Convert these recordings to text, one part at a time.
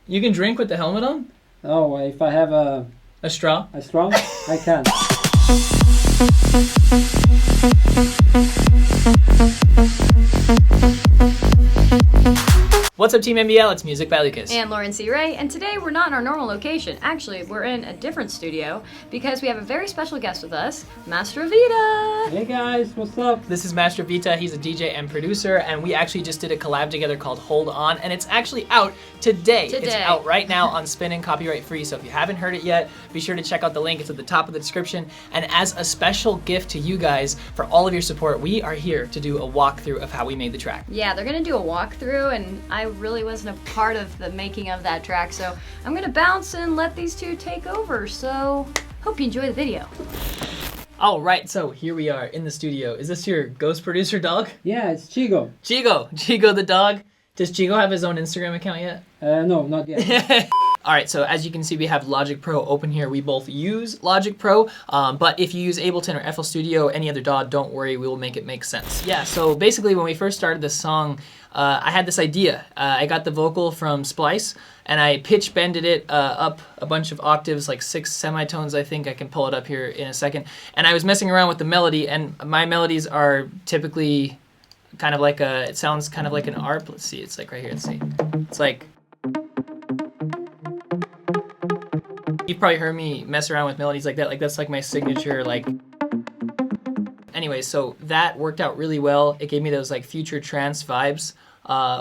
You can drink with the helmet on? Oh, if I have A straw? a straw, I can. What's up, Team NBL? It's Music by Lucas. And Lauren C. Ray, and today we're not in our normal location. Actually, we're in a different studio because we have a very special guest with us, Mastrovita. Hey guys, what's up? This is Mastrovita. He's a DJ and producer, and we actually just did a collab together called Hold On, and it's actually out today. It's out right now on Spinnin, copyright free, so if you haven't heard it yet, be sure to check out the link. It's at the top of the description. And as a special gift to you guys, for all of your support, we are here to do a walkthrough of how we made the track. Yeah, they're gonna do a walkthrough, and I really wasn't a part of the making of that track, so I'm gonna bounce and let these two take over. So, hope you enjoy the video. All right, so here we are in the studio. Is this your ghost producer dog? Yeah, it's Chigo. Chigo the dog. Does Chigo have his own Instagram account yet? No, not yet. All right, so as you can see, we have Logic Pro open here. We both use Logic Pro, but if you use Ableton or FL Studio, any other DAW, don't worry, we will make it make sense. Yeah, so basically when we first started this song, I had this idea. I got the vocal from Splice, and I pitch bended it up a bunch of octaves, like 6 semitones, I think. I can pull it up here in a second. And I was messing around with the melody, and my melodies are typically kind of like it sounds kind of like an ARP. Let's see, it's like right here, let's see. It's like, you've probably heard me mess around with melodies like that. Like that's like my signature, like. Anyway, so that worked out really well. It gave me those like future-trance vibes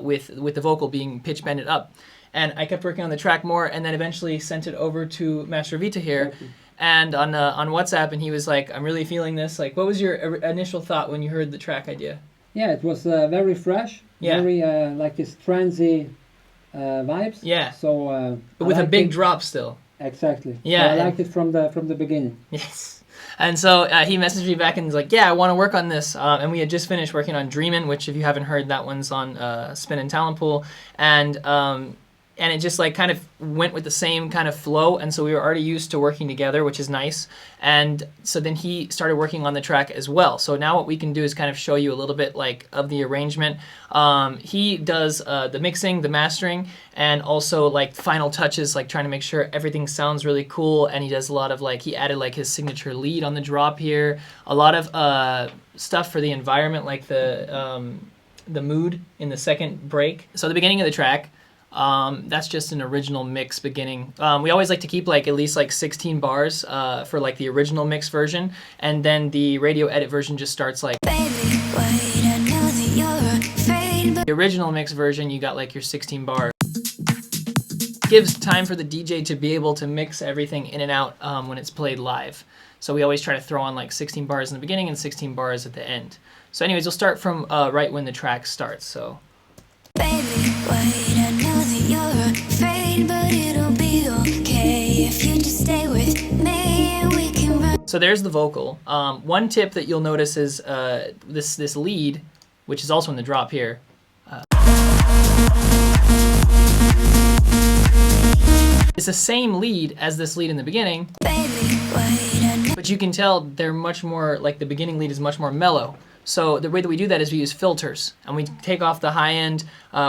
with the vocal being pitch bended up. And I kept working on the track more, and then eventually sent it over to Mastrovita here, and on WhatsApp, and he was like, "I'm really feeling this." Like, what was your initial thought when you heard the track idea? Yeah, it was very fresh. Yeah. Very like this transy vibes. Yeah. So. But with a big drop still. Exactly. Yeah. So I liked it from the beginning. Yes. And so he messaged me back and was like, "Yeah, I want to work on this." And we had just finished working on Dreamin', which if you haven't heard, that one's on Spinnin Talent Pool. And it just like kind of went with the same kind of flow, and so we were already used to working together, which is nice. And so then he started working on the track as well. So now what we can do is kind of show you a little bit like of the arrangement. He does the mixing, the mastering, and also like final touches, like trying to make sure everything sounds really cool. And he does a lot of like, he added like his signature lead on the drop here, a lot of stuff for the environment, like the mood in the second break. So the beginning of the track, that's just an original mix beginning. We always like to keep like at least like 16 bars for like the original mix version, and then the radio edit version just starts like. Baby, wait, I know that you're afraid, but the original mix version, you got like your 16 bars. Gives time for the DJ to be able to mix everything in and out when it's played live. So we always try to throw on like 16 bars in the beginning and 16 bars at the end. So anyways, we'll start from right when the track starts. So. Baby, wait, I know that you're afraid, but it'll be okay if you just stay with me and we can run. So there's the vocal. One tip that you'll notice is this lead, which is also in the drop here. It's the same lead as this lead in the beginning, baby, wait, but you can tell they're much more, like the beginning lead is much more mellow. So the way that we do that is we use filters, and we take off the high end,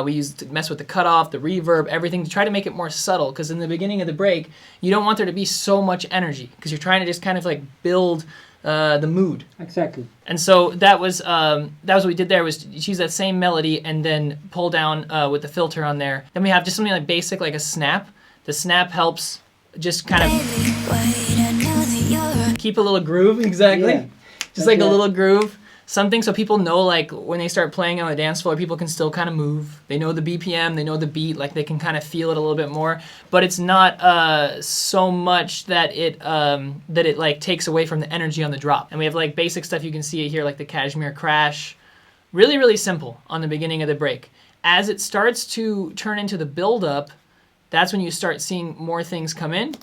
we mess with the cutoff, the reverb, everything to try to make it more subtle, because in the beginning of the break, you don't want there to be so much energy, because you're trying to just kind of like build the mood. Exactly. And so that was what we did there, was use that same melody and then pull down with the filter on there. Then we have just something like basic, like a snap. The snap helps just kind of keep a little groove, exactly. Yeah. Just like a little groove. Something so people know, like when they start playing on the dance floor, people can still kind of move. They know the BPM, they know the beat, like they can kind of feel it a little bit more. But it's not so much that it like takes away from the energy on the drop. And we have like basic stuff you can see here, like the Cashmere Crash. Really, really simple on the beginning of the break. As it starts to turn into the build-up, that's when you start seeing more things come in.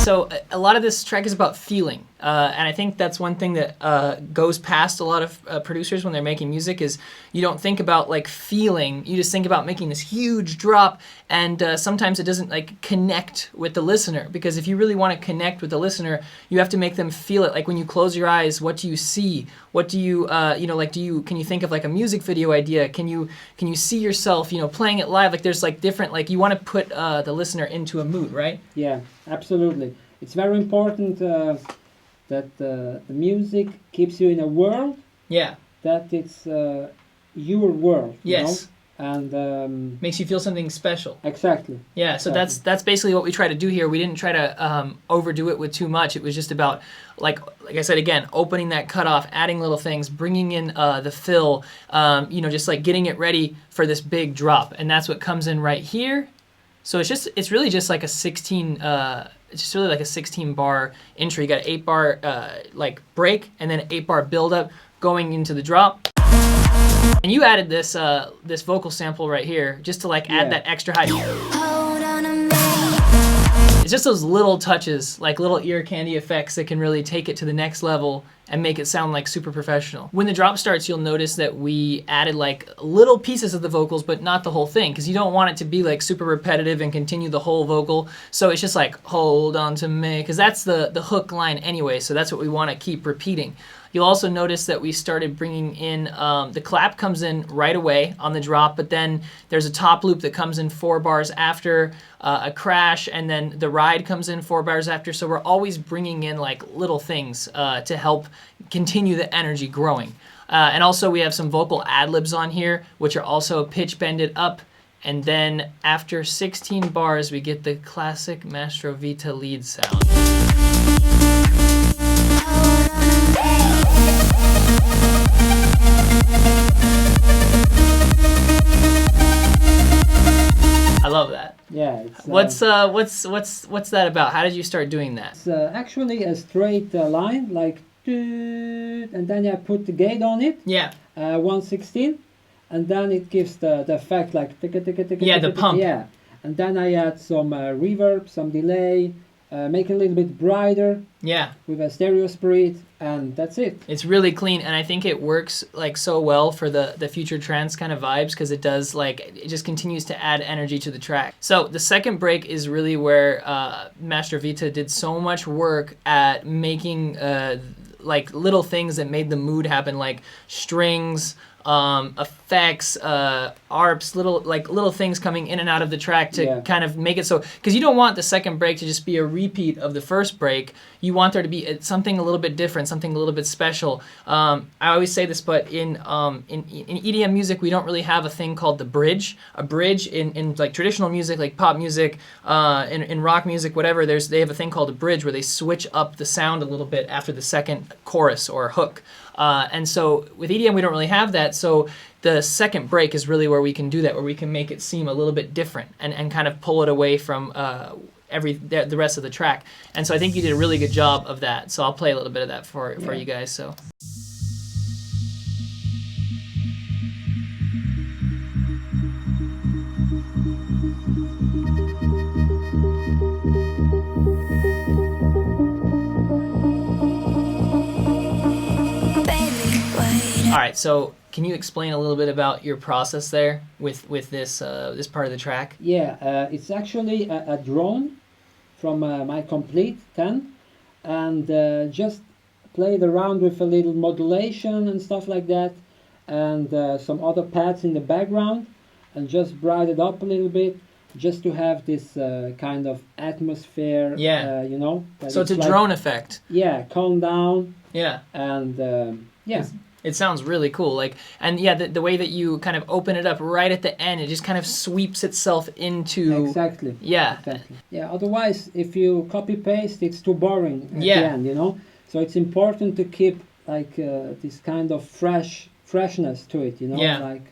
so a lot of this track is about feeling, and I think that's one thing that goes past a lot of producers when they're making music is you don't think about like feeling, you just think about making this huge drop, and sometimes it doesn't like connect with the listener, because if you really want to connect with the listener, you have to make them feel it. Like when you close your eyes, what do you see? What do you, like can you think of like a music video idea? Can you see yourself, playing it live? Like there's like different, like you want to put the listener into a mood, right? Yeah, absolutely. It's very important that the music keeps you in a world. Yeah. That it's your world. Yes. And makes you feel something special. Exactly. Yeah. So exactly. that's basically what we try to do here. We didn't try to overdo it with too much. It was just about like I said again, opening that cutoff, adding little things, bringing in the fill, just like getting it ready for this big drop, and that's what comes in right here. So it's really just like a 16. It's just really like a 16 bar intro. You got an 8 bar like break, and then an 8 bar build up going into the drop. And you added this this vocal sample right here just to like add that extra high. It's just those little touches, like little ear candy effects that can really take it to the next level and make it sound like super professional. When the drop starts, you'll notice that we added like little pieces of the vocals, but not the whole thing, because you don't want it to be like super repetitive and continue the whole vocal. So it's just like, hold on to me, because that's the hook line anyway, so that's what we want to keep repeating. You'll also notice that we started bringing in, the clap comes in right away on the drop, but then there's a top loop that comes in 4 bars after, a crash, and then the ride comes in 4 bars after. So we're always bringing in like little things to help continue the energy growing. And also we have some vocal ad-libs on here, which are also pitch bended up. And then after 16 bars, we get the classic Mastrovita lead sound. I love that. Yeah. It's, what's that about? How did you start doing that? It's actually a straight line, like, and then I put the gate on it. Yeah. 1/16, and then it gives the effect like yeah, the pump. Yeah, and then I add some reverb, some delay, make it a little bit brighter. Yeah. With a stereo spread, and that's it. It's really clean, and I think it works like so well for the future trance kind of vibes, because it does like it just continues to add energy to the track. So the second break is really where Mastrovita did so much work at making like little things that made the mood happen, like strings, effects, arps, little things coming in and out of the track to kind of make it so, because you don't want the second break to just be a repeat of the first break. You want there to be something a little bit different, something a little bit special. I always say this, but in EDM music, we don't really have a thing called the bridge. A bridge in like traditional music, like pop music, in rock music, whatever, they have a thing called a bridge where they switch up the sound a little bit after the second chorus or hook. And so with EDM, we don't really have that. So the second break is really where we can do that, where we can make it seem a little bit different and kind of pull it away from the rest of the track. And so I think you did a really good job of that. So I'll play a little bit of that for you guys. So. All right, so can you explain a little bit about your process there with this this part of the track? Yeah, it's actually a drone from my Complete 10, and just played around with a little modulation and stuff like that, and some other pads in the background, and just brighten it up a little bit, just to have this kind of atmosphere. Yeah. So it's a like, drone effect. Yeah, calm down. Yeah. And yeah. It sounds really cool. The way that you kind of open it up right at the end, it just kind of sweeps itself into... Exactly. Yeah. Exactly. Yeah, otherwise, if you copy-paste, it's too boring at the end, So it's important to keep, like, this kind of freshness to it, Yeah. Like,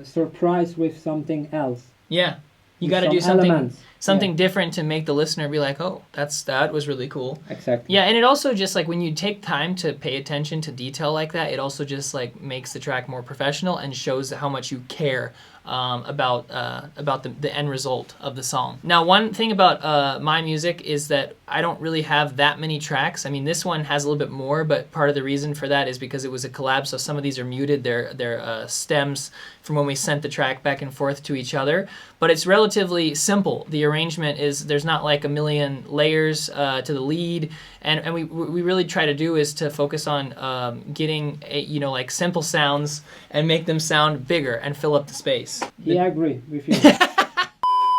surprise with something else. Yeah. You got to do something... Elements. something different to make the listener be like, oh, that was really cool. Exactly. Yeah, and it also just like when you take time to pay attention to detail like that, it also just like makes the track more professional and shows how much you care about the end result of the song. Now, one thing about my music is that I don't really have that many tracks. I mean, this one has a little bit more, but part of the reason for that is because it was a collab, so some of these are muted. They're stems from when we sent the track back and forth to each other. But it's relatively simple. The arrangement is, there's not like a million layers to the lead, and we really try to do is to focus on getting like simple sounds and make them sound bigger and fill up the space. Yeah, I agree with you.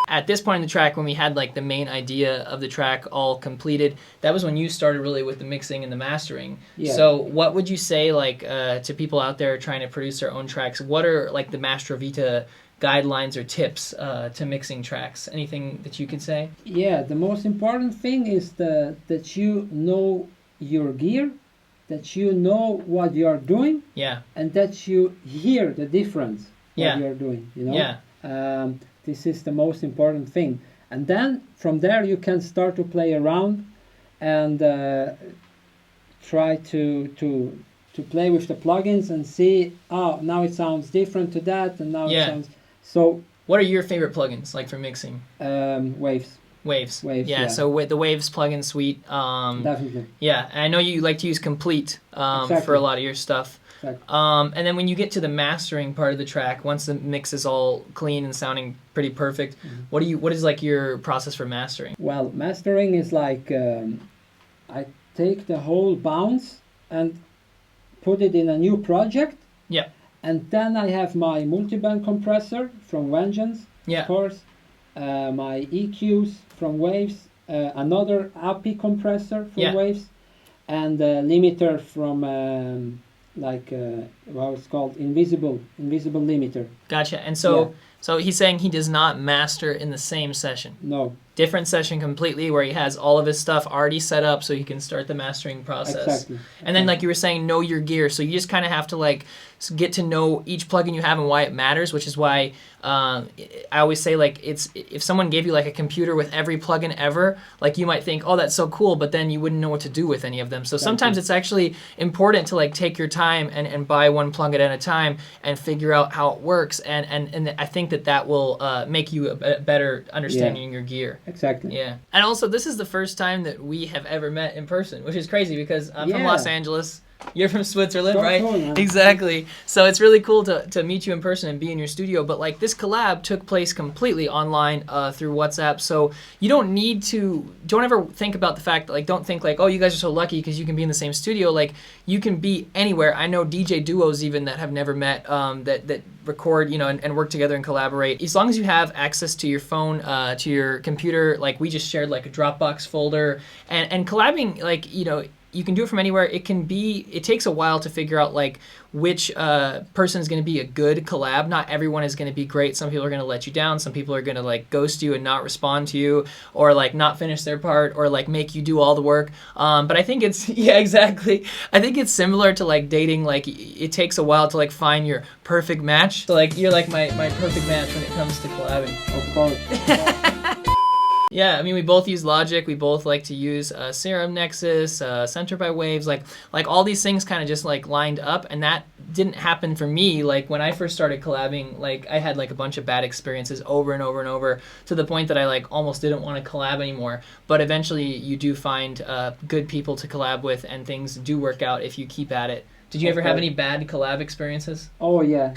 At this point in the track, when we had like the main idea of the track all completed, that was when you started really with the mixing and the mastering. Yeah. So what would you say like to people out there trying to produce their own tracks? What are like the Mastrovita guidelines or tips to mixing tracks? Anything that you could say? Yeah, the most important thing is that you know your gear, that you know what you are doing, Yeah. and that you hear the difference Yeah. what you are doing. You know. Yeah. This is the most important thing, and then from there you can start to play around and try to play with the plugins and see, oh, now it sounds different to that, and now Yeah. it sounds so. What are your favorite plugins like for mixing? Waves. Waves. Waves, Yeah. yeah. So with the Waves plugin suite. Definitely. Yeah, and I know you like to use Complete for Exactly. a lot of your stuff. Exactly. And then when you get to the mastering part of the track, once the mix is all clean and sounding pretty perfect, what is like your process for mastering? Well, mastering is like I take the whole bounce and put it in a new project. Yeah. And then I have my multiband compressor from Vengeance, Yeah. of course, my EQs from Waves, another AP compressor from Yeah. Waves, and a limiter from what it's called, invisible limiter. Gotcha. And so he's saying he does not master in the same session. No, Different session completely, where he has all of his stuff already set up so he can start the mastering process. exactly. And then, like you were saying, know your gear. So you just kind of have to like get to know each plugin you have and why it matters, which is why I always say like it's if someone gave you like a computer with every plugin ever, like you might think, oh, that's so cool, but then you wouldn't know what to do with any of them. So sometimes it's actually important to like take your time and buy one plugin at a time and figure out how it works. And I think that will make you a better understanding your gear. Exactly. Yeah. And also, this is the first time that we have ever met in person, which is crazy because I'm from Yeah. Los Angeles. You're from Switzerland, So right? cool, man. Exactly. So it's really cool to meet you in person and be in your studio. But like this collab took place completely online through WhatsApp. So you don't ever think about the fact that like, don't think like, oh, you guys are so lucky because you can be in the same studio. Like you can be anywhere. I know DJ duos even that have never met that record, and work together and collaborate. As long as you have access to your phone, to your computer, like we just shared like a Dropbox folder and collabing, like, you can do it from anywhere. It takes a while to figure out like which person is going to be a good collab. Not everyone is going to be great. Some people are going to let you down. Some people are going to like ghost you and not respond to you, or like not finish their part, or like make you do all the work. But I think it's exactly. I think it's similar to like dating. Like it takes a while to like find your perfect match. So like you're like my perfect match when it comes to collabing. Of course. Yeah, I mean, we both use Logic. We both like to use Serum Nexus, Center by Waves, like all these things kind of just like lined up, and that didn't happen for me. Like when I first started collabing, like I had like a bunch of bad experiences over and over and over to the point that I like almost didn't want to collab anymore. But eventually, you do find good people to collab with, and things do work out if you keep at it. Did you ever have any bad collab experiences? Oh yeah.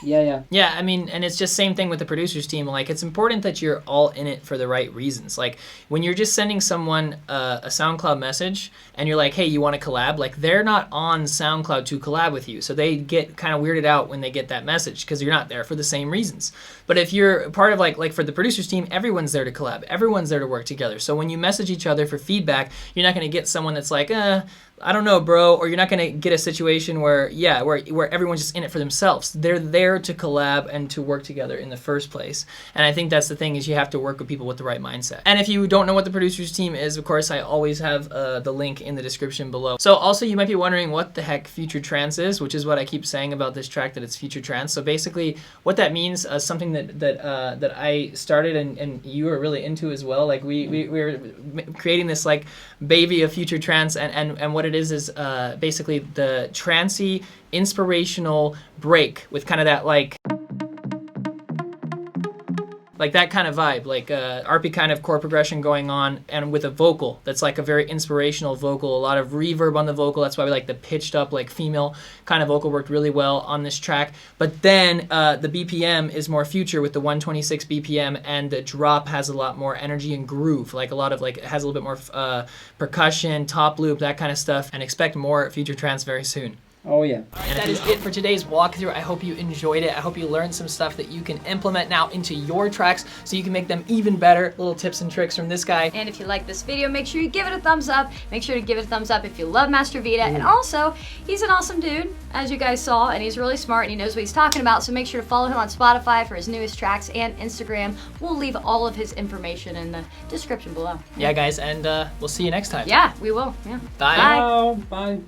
Yeah, I mean, and it's just same thing with the producers team. Like, it's important that you're all in it for the right reasons. Like, when you're just sending someone a SoundCloud message and you're like, hey, you want to collab? Like, they're not on SoundCloud to collab with you. So they get kind of weirded out when they get that message because you're not there for the same reasons. But if you're part of like for the producers team, everyone's there to collab. Everyone's there to work together. So when you message each other for feedback, you're not going to get someone that's like, I don't know, bro, or you're not going to get a situation situation where everyone's just in it for themselves. They're there to collab and to work together in the first place. And I think that's the thing, is you have to work with people with the right mindset. And if you don't know what the producers team is, of course, I always have the link in the description below. So also, you might be wondering what the heck future-trance is, which is what I keep saying about this track, that it's future-trance. So basically, what that means, something that I started and you were really into as well. Like we were creating this like baby of future-trance, and what it is basically the trancey inspirational break with kind of that like that kind of vibe, like RP kind of chord progression going on, and with a vocal that's like a very inspirational vocal, a lot of reverb on the vocal. That's why we like the pitched up, like female kind of vocal worked really well on this track. But then the BPM is more future with the 126 BPM, and the drop has a lot more energy and groove, like a lot of like, it has a little bit more percussion, top loop, that kind of stuff. And expect more future-trance very soon. Oh yeah. And that is it for today's walkthrough. I hope you enjoyed it. I hope you learned some stuff that you can implement now into your tracks so you can make them even better. Little tips and tricks from this guy. And if you like this video, make sure you give it a thumbs up. Make sure to give it a thumbs up if you love Mastrovita. And also, he's an awesome dude, as you guys saw, and he's really smart and he knows what he's talking about. So make sure to follow him on Spotify for his newest tracks, and Instagram. We'll leave all of his information in the description below. Yeah, guys, and we'll see you next time. Yeah, we will. Yeah. Bye. Ciao. Bye.